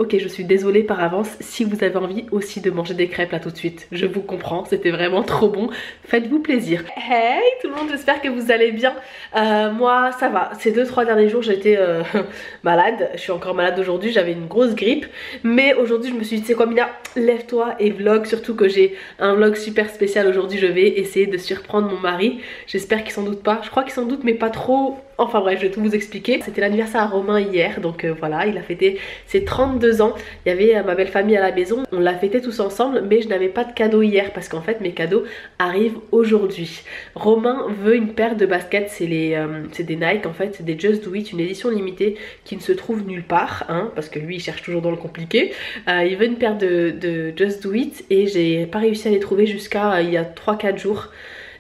Ok, je suis désolée par avance si vous avez envie aussi de manger des crêpes là tout de suite. Je vous comprends, c'était vraiment trop bon. Faites-vous plaisir. Hey tout le monde, j'espère que vous allez bien. Moi ça va, ces 2-3 derniers jours j'étais malade. Je suis encore malade aujourd'hui, j'avais une grosse grippe. Mais aujourd'hui je me suis dit, tu sais quoi Mina, lève-toi et vlog. Surtout que j'ai un vlog super spécial aujourd'hui. Je vais essayer de surprendre mon mari. J'espère qu'il s'en doute pas. Je crois qu'il s'en doute mais pas trop. Enfin bref, je vais tout vous expliquer. C'était l'anniversaire à Romain hier, donc voilà, il a fêté ses 32 ans. Il y avait ma belle famille à la maison, on l'a fêté tous ensemble, mais je n'avais pas de cadeau hier parce qu'en fait mes cadeaux arrivent aujourd'hui. Romain veut une paire de baskets, c'est des Nike en fait, c'est des Just Do It, une édition limitée qui ne se trouve nulle part, hein, parce que lui il cherche toujours dans le compliqué. Il veut une paire de Just Do It et j'ai pas réussi à les trouver jusqu'à il y a 3-4 jours.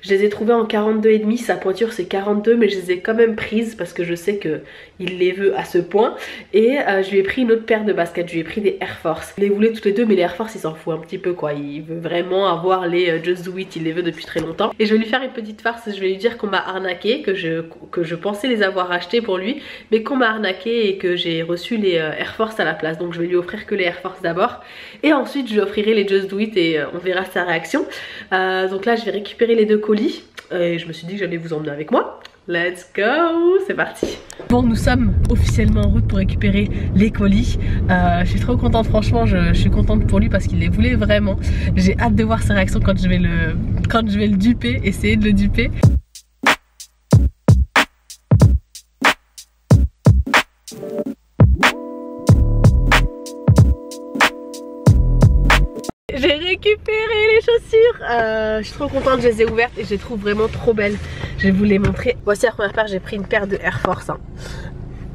Je les ai trouvées en 42,5, sa pointure c'est 42 mais je les ai quand même prises parce que je sais qu'il les veut à ce point. Et je lui ai pris une autre paire de baskets, je lui ai pris des Air Force. Il les voulait toutes les deux mais les Air Force il s'en fout un petit peu quoi. Il veut vraiment avoir les Just Do It, il les veut depuis très longtemps. Et je vais lui faire une petite farce, je vais lui dire qu'on m'a arnaqué, que je pensais les avoir achetés pour lui mais qu'on m'a arnaqué et que j'ai reçu les Air Force à la place. Donc je vais lui offrir que les Air Force d'abord et ensuite je lui offrirai les Just Do It et on verra sa réaction. Donc là je vais récupérer les deux colis. Et je me suis dit que j'allais vous emmener avec moi. Let's go, c'est parti. Bon, nous sommes officiellement en route pour récupérer les colis. Je suis trop contente, franchement, je suis contente pour lui parce qu'il les voulait vraiment. J'ai hâte de voir sa réaction quand je vais le duper, essayer de le duper. J'ai récupéré les chaussures, je suis trop contente, je les ai ouvertes et je les trouve vraiment trop belles. Je vais vous les montrer. Voici la première paire, j'ai pris une paire de Air Force, hein.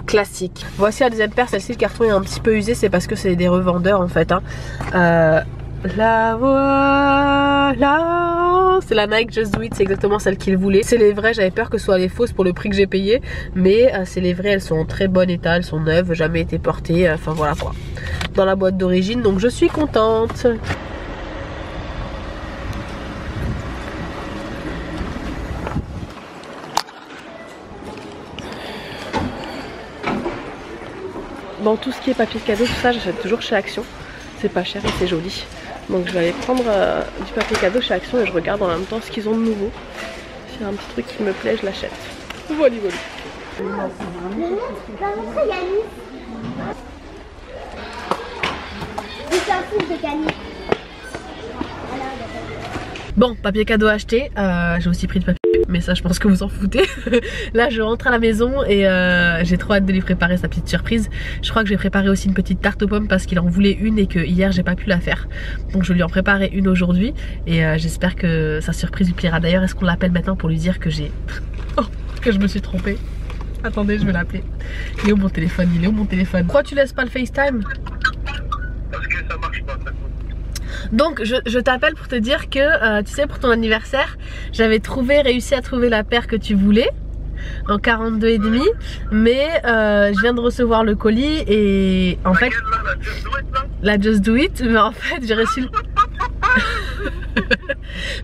Classique. Voici la deuxième paire, celle-ci le carton est un petit peu usé, c'est parce que c'est des revendeurs en fait, hein. La voilà, c'est la Nike Just Do It, c'est exactement celle qu'il voulait. C'est les vraies, j'avais peur que ce soit les fausses pour le prix que j'ai payé. Mais c'est les vraies, elles sont en très bon état, elles sont neuves, jamais été portées, enfin voilà quoi. Dans la boîte d'origine, donc je suis contente. Bon, tout ce qui est papier cadeau, tout ça, j'achète toujours chez Action. C'est pas cher et c'est joli. Donc je vais aller prendre du papier cadeau chez Action et je regarde en même temps ce qu'ils ont de nouveau. S'il y a un petit truc qui me plaît, je l'achète. Voilà, voilà. Bon, papier cadeau acheté, j'ai aussi pris de papier, mais ça je pense que vous en foutez. Là je rentre à la maison et j'ai trop hâte de lui préparer sa petite surprise. Je crois que je vais préparer aussi une petite tarte aux pommes parce qu'il en voulait une et que hier j'ai pas pu la faire. Donc je vais lui en préparer une aujourd'hui et j'espère que sa surprise lui plaira. D'ailleurs, est-ce qu'on l'appelle maintenant pour lui dire que j'ai... Oh, que je me suis trompée. Attendez, je vais l'appeler. Il est où mon téléphone? Il est où mon téléphone? Pourquoi tu laisses pas le FaceTime? Parce que ça marche pas, ça. Donc je t'appelle pour te dire que tu sais, pour ton anniversaire j'avais réussi à trouver la paire que tu voulais en 42,5, mais je viens de recevoir le colis et en fait la Just Do It, mais en fait j'ai reçu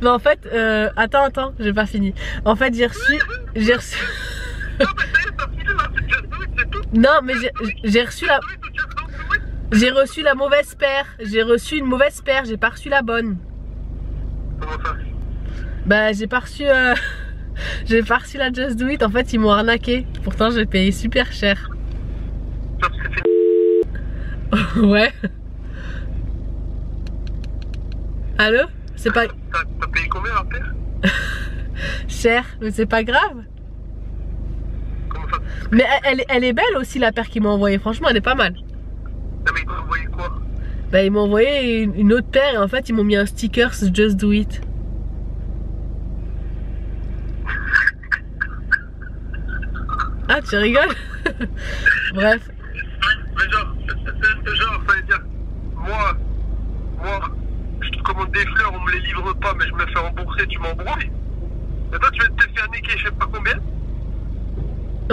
mais en fait attends, j'ai pas fini. En fait j'ai reçu non mais j'ai reçu la mauvaise paire. J'ai reçu une mauvaise paire. J'ai pas reçu la bonne. Comment ça? Bah j'ai pas reçu j'ai pas reçu la Just Do It. En fait ils m'ont arnaqué. Pourtant j'ai payé super cher. Ouais. Allô? C'est pas... T'as payé combien la paire? Cher, mais c'est pas grave. Comment ça? Mais elle est belle aussi la paire qu'ils m'ont envoyée. Franchement elle est pas mal. Non mais ils t'ont envoyé quoi? Bah ils m'ont envoyé une autre paire et en fait ils m'ont mis un sticker Just Do It. Ah tu rigoles? Bref. Mais genre, ça veut dire, moi, je te commande des fleurs, on me les livre pas, mais je me fais rembourser, tu m'embrouilles. Et toi tu vas te faire niquer je sais pas combien.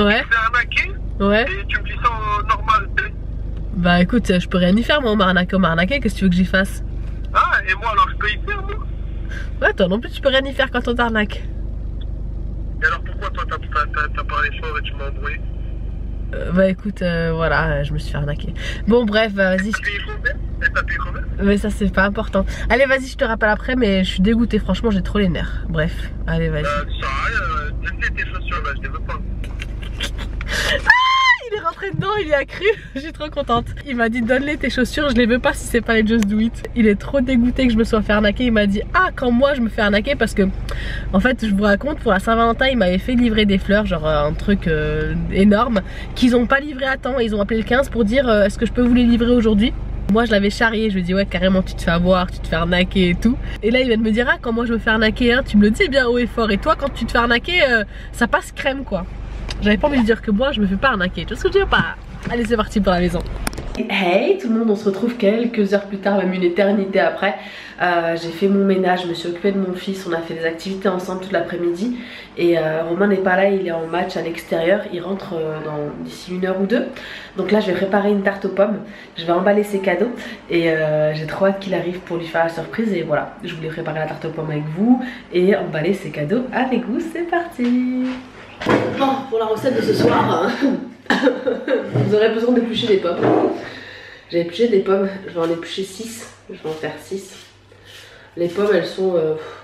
Ouais. Tu te fais arnaquer. Ouais. Et tu me dis ça en normal. Bah écoute, je peux rien y faire, moi on m'a arnaqué, qu'est-ce que tu veux que j'y fasse? Ah, et moi alors je peux y faire, moi? Ouais, toi non plus tu peux rien y faire quand on t'arnaque. Et alors pourquoi toi t'as parlé fort et tu m'as embrouillé? Bah écoute, voilà, je me suis fait arnaquer. Bon bref, vas-y. Mais ça c'est pas important. Allez vas-y, je te rappelle après, mais je suis dégoûtée, franchement j'ai trop les nerfs. Bref, allez vas-y. Donne-les tes chaussures là, je les veux pas. Il est rentré dedans, il y a cru, je suis trop contente. Il m'a dit donne-les tes chaussures, je les veux pas si c'est pas les Just Do It. Il est trop dégoûté que je me sois fait arnaquer. Il m'a dit ah quand moi je me fais arnaquer parce que en fait je vous raconte, pour la Saint-Valentin il m'avait fait livrer des fleurs, genre un truc énorme qu'ils ont pas livré à temps. Ils ont appelé le 15 pour dire est-ce que je peux vous les livrer aujourd'hui. Moi je l'avais charrié, je lui ai dit ouais carrément tu te fais avoir, tu te fais arnaquer et tout. Et là il vient de me dire ah quand moi je me fais arnaquer hein, tu me le dis bien haut et fort. Et toi quand tu te fais arnaquer ça passe crème quoi. J'avais pas envie de dire que moi je me fais pas arnaquer, tu vois ce que je veux dire pas. Allez c'est parti pour la maison. Hey tout le monde, on se retrouve quelques heures plus tard, même une éternité après. J'ai fait mon ménage, je me suis occupée de mon fils, on a fait des activités ensemble toute l'après-midi. Et Romain n'est pas là, il est en match à l'extérieur, il rentre d'ici 1 heure ou 2. Donc là je vais préparer une tarte aux pommes, je vais emballer ses cadeaux. Et j'ai trop hâte qu'il arrive pour lui faire la surprise. Et voilà, je voulais préparer la tarte aux pommes avec vous et emballer ses cadeaux avec vous, c'est parti. Bon, pour la recette de ce soir, vous aurez besoin d'éplucher des pommes. J'ai épluché des pommes, je vais en éplucher 6, je vais en faire 6. Les pommes elles sont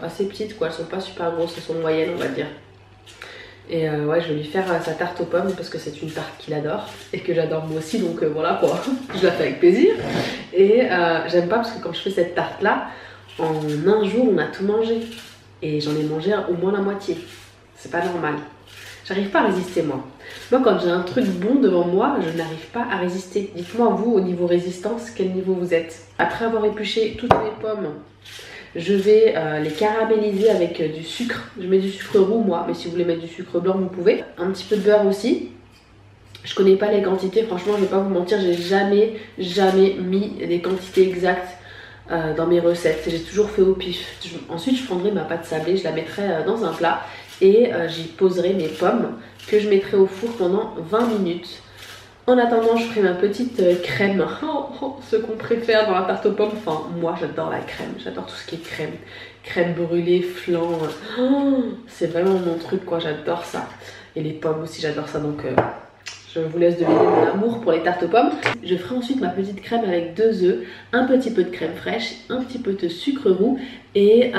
assez petites quoi, elles sont pas super grosses, elles sont moyennes on va dire. Et ouais, je vais lui faire sa tarte aux pommes parce que c'est une tarte qu'il adore et que j'adore moi aussi, donc voilà quoi, je la fais avec plaisir. Et j'aime pas parce que quand je fais cette tarte là, en un jour on a tout mangé. Et j'en ai mangé au moins la moitié, c'est pas normal. J'arrive pas à résister moi. Moi quand j'ai un truc bon devant moi, je n'arrive pas à résister. Dites-moi vous au niveau résistance, quel niveau vous êtes. Après avoir épluché toutes les pommes, je vais les caraméliser avec du sucre. Je mets du sucre roux moi, mais si vous voulez mettre du sucre blanc vous pouvez. Un petit peu de beurre aussi. Je connais pas les quantités, franchement je vais pas vous mentir, j'ai jamais mis les quantités exactes dans mes recettes. J'ai toujours fait au pif. Ensuite je prendrai ma pâte sablée, je la mettrai dans un plat. Et j'y poserai mes pommes que je mettrai au four pendant 20 minutes. En attendant, je ferai ma petite crème. Ce qu'on préfère dans la tarte aux pommes. Enfin, moi j'adore la crème. J'adore tout ce qui est crème. Crème brûlée, flan. C'est vraiment mon truc quoi, j'adore ça. Et les pommes aussi, j'adore ça. Donc je vous laisse deviner mon amour pour les tartes aux pommes. Je ferai ensuite ma petite crème avec 2 œufs, un petit peu de crème fraîche, un petit peu de sucre roux et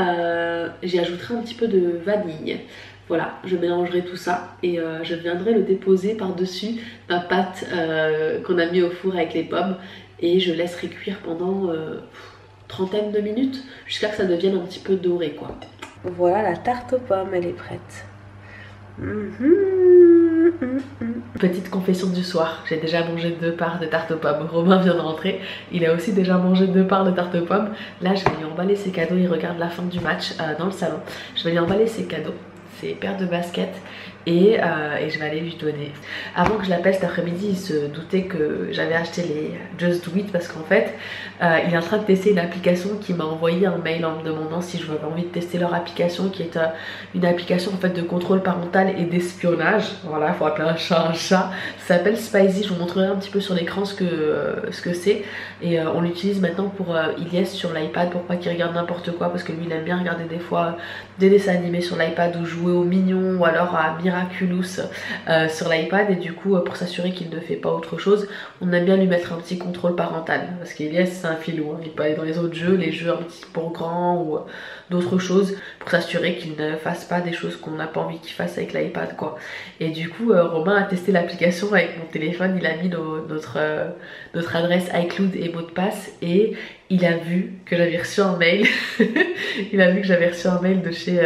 j'y ajouterai un petit peu de vanille. Voilà, je mélangerai tout ça et je viendrai le déposer par-dessus ma pâte qu'on a mis au four avec les pommes et je laisserai cuire pendant trentaine de minutes jusqu'à ce que ça devienne un petit peu doré quoi. Voilà, la tarte aux pommes, elle est prête. Petite confession du soir, j'ai déjà mangé 2 parts de tarte aux pommes. Romain vient de rentrer, il a aussi déjà mangé 2 parts de tarte aux pommes. Là je vais lui emballer ses cadeaux, il regarde la fin du match dans le salon. Je vais lui emballer ses cadeaux, ses paires de baskets et je vais aller lui donner. Avant que je l'appelle cet après-midi, il se doutait que j'avais acheté les Just Do It parce qu'en fait il est en train de tester une application qui m'a envoyé un mail en me demandant si j'avais envie de tester leur application qui est une application en fait de contrôle parental et d'espionnage. Voilà, il faut appeler un chat un chat. Ça s'appelle Spicy, je vous montrerai un petit peu sur l'écran ce que c'est. Et on l'utilise maintenant pour Ilyes sur l'iPad pour pas qu'il regarde n'importe quoi parce que lui il aime bien regarder des fois des dessins animés sur l'iPad ou jouer aux mignons ou alors à Miraculous sur l'iPad et du coup pour s'assurer qu'il ne fait pas autre chose on aime bien lui mettre un petit contrôle parental parce qu'Ilyes c'est un filou, hein. Il peut aller dans les autres jeux, les jeux un petit peu grands ou d'autres choses pour s'assurer qu'il ne fasse pas des choses qu'on n'a pas envie qu'il fasse avec l'iPad quoi. Et du coup Romain a testé l'application avec mon téléphone, il a mis notre adresse iCloud et mot de passe et il a vu que j'avais reçu un mail. Il a vu que j'avais reçu un mail de chez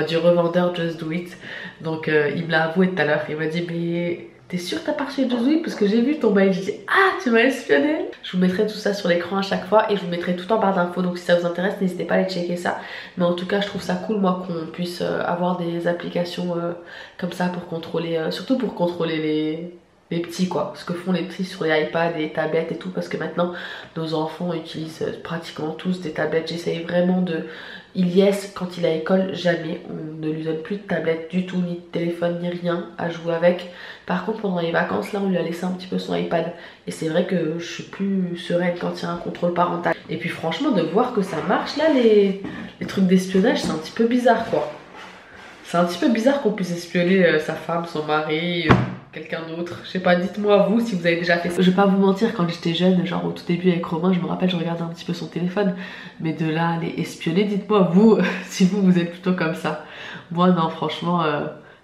du revendeur Just Do It. Donc il me l'a avoué tout à l'heure. Il m'a dit mais t'es sûr que t'as pas reçu Just Do It parce que j'ai vu ton mail. Je dis ah tu m'as espionné. Je vous mettrai tout ça sur l'écran à chaque fois et je vous mettrai tout en barre d'infos. Donc si ça vous intéresse n'hésitez pas à aller checker ça. Mais en tout cas je trouve ça cool moi qu'on puisse avoir des applications comme ça pour contrôler, surtout pour contrôler les petits quoi, ce que font les petits sur les iPads et les tablettes et tout parce que maintenant nos enfants utilisent pratiquement tous des tablettes. J'essaye vraiment de... Ilyes quand il est à l'école jamais, on ne lui donne plus de tablette du tout, ni de téléphone, ni rien à jouer avec. Par contre pendant les vacances là on lui a laissé un petit peu son iPad et c'est vrai que je suis plus sereine quand il y a un contrôle parental. Et puis franchement de voir que ça marche là les trucs d'espionnage c'est un petit peu bizarre quoi. C'est un petit peu bizarre qu'on puisse espionner sa femme, son mari... quelqu'un d'autre. Je sais pas, dites-moi vous si vous avez déjà fait ça. Je vais pas vous mentir, quand j'étais jeune, genre au tout début avec Romain, je me rappelle, je regardais un petit peu son téléphone. Mais de là, aller espionner, dites-moi vous, si vous êtes plutôt comme ça. Moi non, franchement,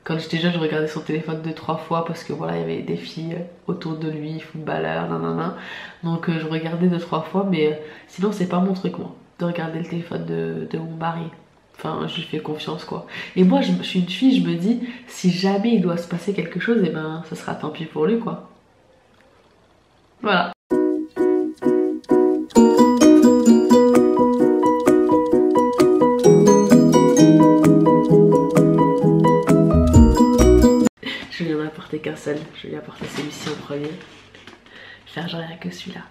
quand j'étais jeune, je regardais son téléphone 2-3 fois parce que voilà, il y avait des filles autour de lui, footballeurs, nanana. Donc je regardais 2-3 fois, mais sinon c'est pas mon truc moi, de regarder le téléphone de mon mari. Enfin, je lui fais confiance quoi. Et moi, je suis une fille, je me dis, si jamais il doit se passer quelque chose, et ben, ça sera tant pis pour lui quoi. Voilà. Je lui en ai apporté qu'un seul. Je lui ai apporté celui-ci en premier. Faire genre rien que celui-là.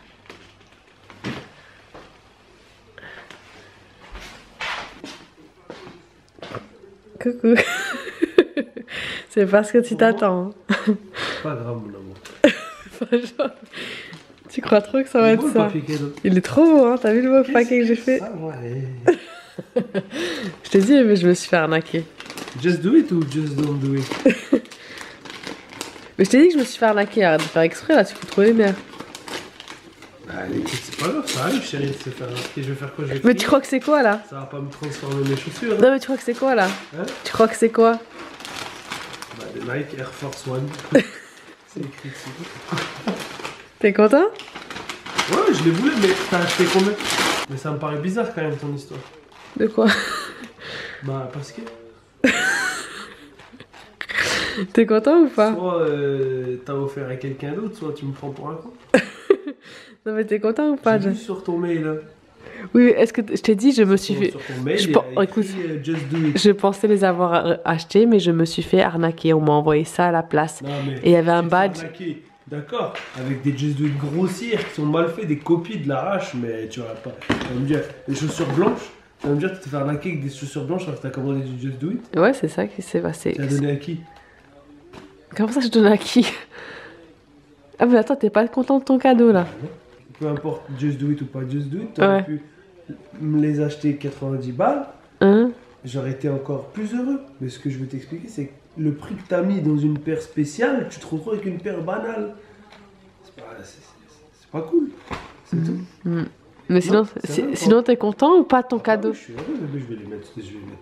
Coucou. C'est parce que tu t'attends. Pas grave mon amour. Tu crois trop que ça va être ça? Il est trop beau, hein? T'as vu le beau paquet que j'ai fait? Ça, ouais. Je t'ai dit, mais je me suis fait arnaquer. Just do it ou just don't do it? Mais je t'ai dit que je me suis fait arnaquer, arrête de faire exprès là, tu fous trop les nerfs. Bah écoute, c'est pas grave, ça arrive chérie de se faire arnaquer, je vais faire quoi? Je vais Mais tu crois que c'est quoi là? Ça va pas me transformer mes chaussures. Hein. Non mais tu crois que c'est quoi là? Hein? Tu crois que c'est quoi? Bah des Nike Air Force One. C'est écrit ici. T'es content? Ouais, je les voulais, mais t'as acheté combien? Mais ça me paraît bizarre quand même ton histoire. De quoi? Bah parce que... T'es content ou pas? Soit t'as offert à quelqu'un d'autre, soit tu me prends pour un con. Non mais t'es content ou pas? J'ai vu sur ton mail là. Oui, est-ce que je t'ai dit, je me suis fait... Sur ton mail, Je il pen- y a écrit, écoute, just do it. je pensais les avoir achetés, mais je me suis fait arnaquer. On m'a envoyé ça à la place. Non, mais Et il y avait un tu te badge. fais arnaquer, d'accord, avec des just do it grossières qui sont mal faits, des copies de l'arrache, mais tu vas pas. Tu vas me dire, des chaussures blanches, tu vas me dire que tu te fais arnaquer avec des chaussures blanches alors que t'as commandé du just do it. Ouais, c'est ça qui s'est passé. Tu as donné à qui? Comment ça je donne à qui? Ah mais attends, t'es pas content de ton cadeau là? Peu importe just do it ou pas just do it, tu aurais Ouais. pu me les acheter 90 balles, Hein? j'aurais été encore plus heureux. Mais ce que je veux t'expliquer, c'est que le prix que t'as mis dans une paire spéciale, tu te retrouves avec une paire banale. C'est pas cool. C'est tout. Mais sinon, Non, c'est vrai, sinon t'es content ou pas de ton Ah cadeau? oui, je suis heureux, mais je vais les mettre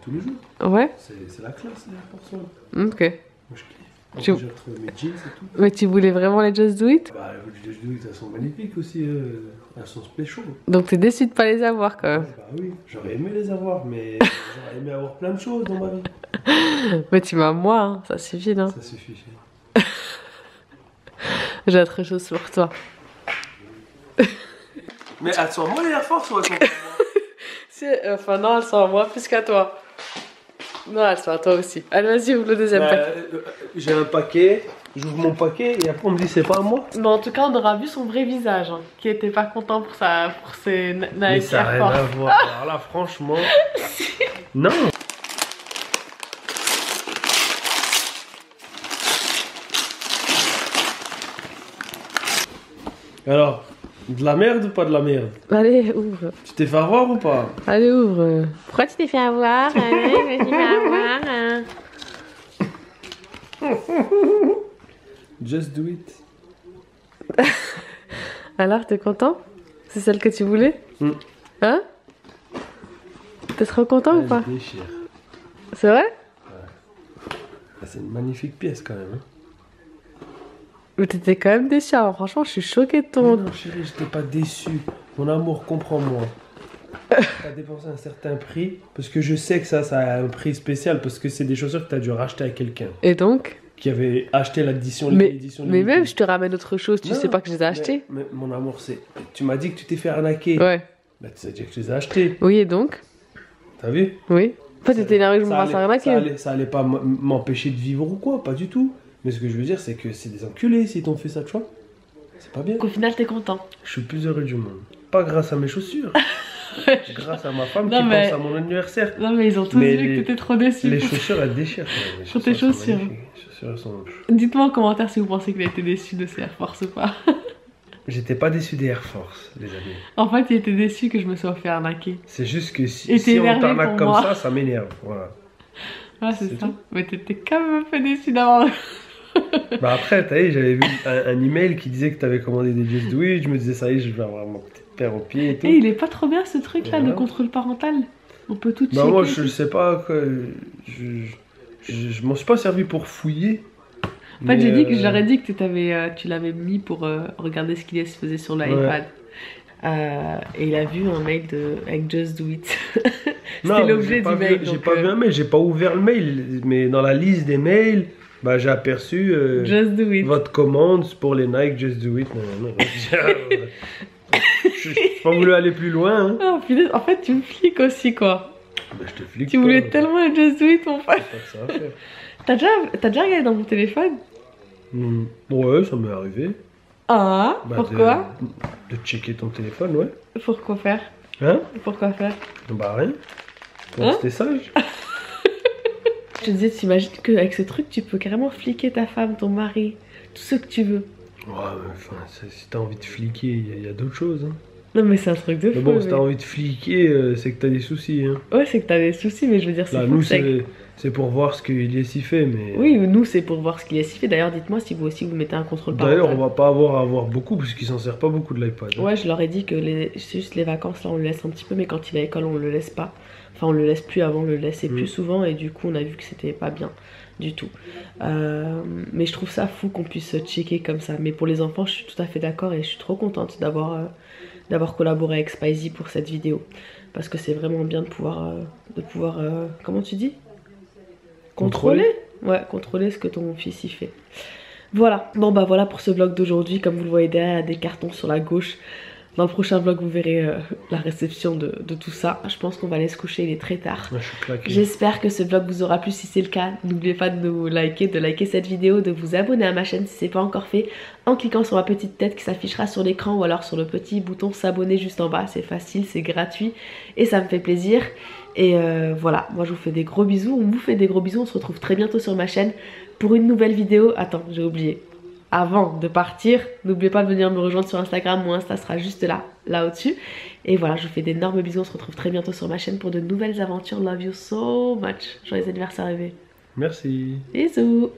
tous les jours. Ouais? C'est la classe, les Air Force One. Ok. Moi, je kiffe. En Tu- plus, j'ai retrouvé mes jeans et tout. Mais tu voulais vraiment les Just Do It? Bah, les Just Do It, elles sont magnifiques aussi. Elles sont spéciaux. Donc t'es déçu de pas les avoir quand même. Bah oui, j'aurais aimé les avoir, mais j'aurais aimé avoir plein de choses dans ma vie. Mais tu m'as moi, hein, ça suffit, non? Ça suffit, chérie. J'ai autre chose pour toi. Mais elles sont à moi les Air Force ou elles sont pas à moi? Enfin non, elles sont à moi plus qu'à toi. Non, elles sont à toi aussi. Allez, vas-y, ouvre le deuxième paquet. J'ai un paquet, j'ouvre mon paquet et après on me dit c'est pas à moi. Mais en tout cas, on aura vu son vrai visage, hein, qui était pas content pour ses Mais Nike ça n'a Air rien à Force. voir. Alors là, franchement. Non! Alors, de la merde ou pas de la merde? Allez, ouvre. Tu t'es fait avoir ou pas? Allez, ouvre. Pourquoi tu t'es fait avoir? Je me suis fait avoir. Just do it. Alors, t'es content? C'est celle que tu voulais? Hein? T'es trop content ou pas? Elle déchire. C'est vrai? Ah, c'est une magnifique pièce quand même. Hein. Mais t'étais quand même déçu, hein. Franchement, je suis choquée de ton... Non chérie, j'étais pas déçu. Mon amour, comprends-moi. T'as dépensé un certain prix, parce que je sais que ça a un prix spécial, parce que c'est des chaussures que t'as dû racheter à quelqu'un Et donc? qui avait acheté l'édition Mais limitée. même, je te ramène autre chose, tu Non, sais pas que je les ai achetés? mais mon amour, c'est. Tu m'as dit que tu t'es fait arnaquer. Ouais. Bah, tu sais déjà que je les ai achetés. Oui, et donc? T'as vu? Oui. En fait, t'étais énervé que je me fasse arnaquer. Ça allait pas m'empêcher de vivre ou quoi, pas du tout. Mais ce que je veux dire, c'est que c'est des enculés s'ils t'ont fait ça, tu vois. C'est pas bien. Donc, au final, t'es content. Je suis le plus heureux du monde. Pas grâce à mes chaussures. Grâce à ma femme Non, qui mais- pense à mon anniversaire. Non, mais ils ont tous Mais vu que t'étais trop déçu. Les chaussures, elles déchirent quand même. Sur tes sont chaussures. magnifiques. Les chaussures, elles sont... Dites-moi en commentaire si vous pensez qu'il a été déçu de ces Air Force ou pas. J'étais pas déçu des Air Force, les amis. En fait, il était déçu que je me sois fait arnaquer. C'est juste que Et si t'es on énervé t'arnaque pour comme moi. ça m'énerve. Voilà. Ah, c'est C'est ça. tout. Mais t'étais quand même un peu déçu d'avoir Bah après, t'as vu, j'avais vu un email qui disait que t'avais commandé des Just Do It. Je me disais, ça y est, je vais avoir mon petit père au pied et tout. Et il est pas trop bien ce truc là, Voilà. le contrôle parental. On peut tout Bah checker. moi, je sais pas quoi. Je m'en suis pas servi pour fouiller. En fait, mais, j'aurais dit que tu l'avais mis pour regarder ce qu'il se faisait sur l'iPad. Et il a vu un mail avec Just Do It. Non, C'était mais l'objet j'ai pas du mail. vu- J'ai donc, pas vu un mail, j'ai pas ouvert le mail. Mais dans la liste des mails, bah j'ai aperçu Just Do It. votre commande pour les Nike Just Do It. Non. Je pas voulu aller plus loin. Hein. Oh, punaise, en fait, tu me fliques aussi, quoi. Bah, je te flique Tu pas, voulais hein. tellement le Just Do It, mon frère. C'est pas que ça à faire. T'as déjà regardé dans mon téléphone? Ouais, ça m'est arrivé. Ah, Bah, pourquoi? de checker ton téléphone, ouais. Pourquoi faire? Hein? Pourquoi faire? Bah rien. Pour Hein rester sage. Je te disais, t'imagines qu'avec ce truc, tu peux carrément fliquer ta femme, ton mari, tout ce que tu veux. Ouais, mais enfin, si t'as envie de fliquer, il y a d'autres choses. Hein. Non, mais c'est un truc de Mais fou. bon, si mais- t'as envie de fliquer, c'est que t'as des soucis. Hein. Ouais, c'est que t'as des soucis, mais je veux dire, c'est Là, fou nous, que ça- c'est pour voir ce qu'il y a si fait, mais... Oui, nous, c'est pour voir ce qu'il y a si fait. D'ailleurs, dites-moi si vous aussi vous mettez un contrôle D'ailleurs, parental. on va pas avoir à avoir beaucoup, parce qu'il s'en sert pas beaucoup de l'iPad. Hein. Ouais, je leur ai dit que c'est juste les vacances, là, on le laisse un petit peu, mais quand il est à l'école, on le laisse pas. Enfin, on le laisse plus avant, on le laissait plus souvent, et du coup, on a vu que c'était pas bien du tout. Mais je trouve ça fou qu'on puisse checker comme ça. Mais pour les enfants, je suis tout à fait d'accord, et je suis trop contente d'avoir collaboré avec Spicy pour cette vidéo. Parce que c'est vraiment bien de pouvoir comment tu dis? Contrôler. Ouais, contrôler ce que ton fils y fait. Voilà, bon bah voilà pour ce vlog d'aujourd'hui. Comme vous le voyez derrière, il y a des cartons sur la gauche. Dans le prochain vlog, vous verrez la réception de tout ça. Je pense qu'on va aller se coucher, il est très tard. Ouais, je suis claqué. J'espère que ce vlog vous aura plu. Si c'est le cas, n'oubliez pas de nous liker, de liker cette vidéo, de vous abonner à ma chaîne si c'est pas encore fait, en cliquant sur ma petite tête qui s'affichera sur l'écran ou alors sur le petit bouton s'abonner juste en bas. C'est facile, c'est gratuit et ça me fait plaisir. Et voilà, moi je vous fais des gros bisous, on vous fait des gros bisous, on se retrouve très bientôt sur ma chaîne pour une nouvelle vidéo. Attends, j'ai oublié. Avant de partir, n'oubliez pas de venir me rejoindre sur Instagram, mon Insta sera juste là au-dessus. Et voilà, je vous fais d'énormes bisous, on se retrouve très bientôt sur ma chaîne pour de nouvelles aventures. Love you so much. Joyeux anniversaire bébé. Merci. Bisous.